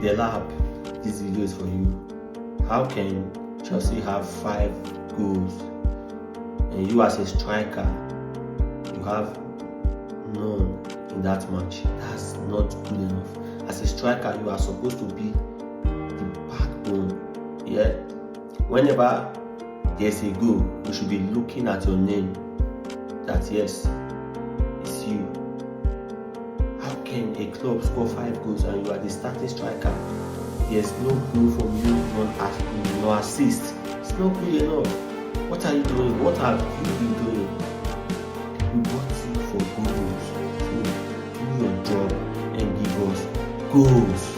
Delap, this video is for you. How can Chelsea have 5 goals and you as a striker, you have none in that match? That's not good enough. As a striker, you are supposed to be the backbone. Yeah. Whenever there's a goal, you should be looking at your name. That yes, it's you. How can a club score 5 goals and you are the starting striker? There's no goal from you, no assist. It's not good enough. What are you doing? What have you been doing? We bought you for goals. So do your job and give us goals.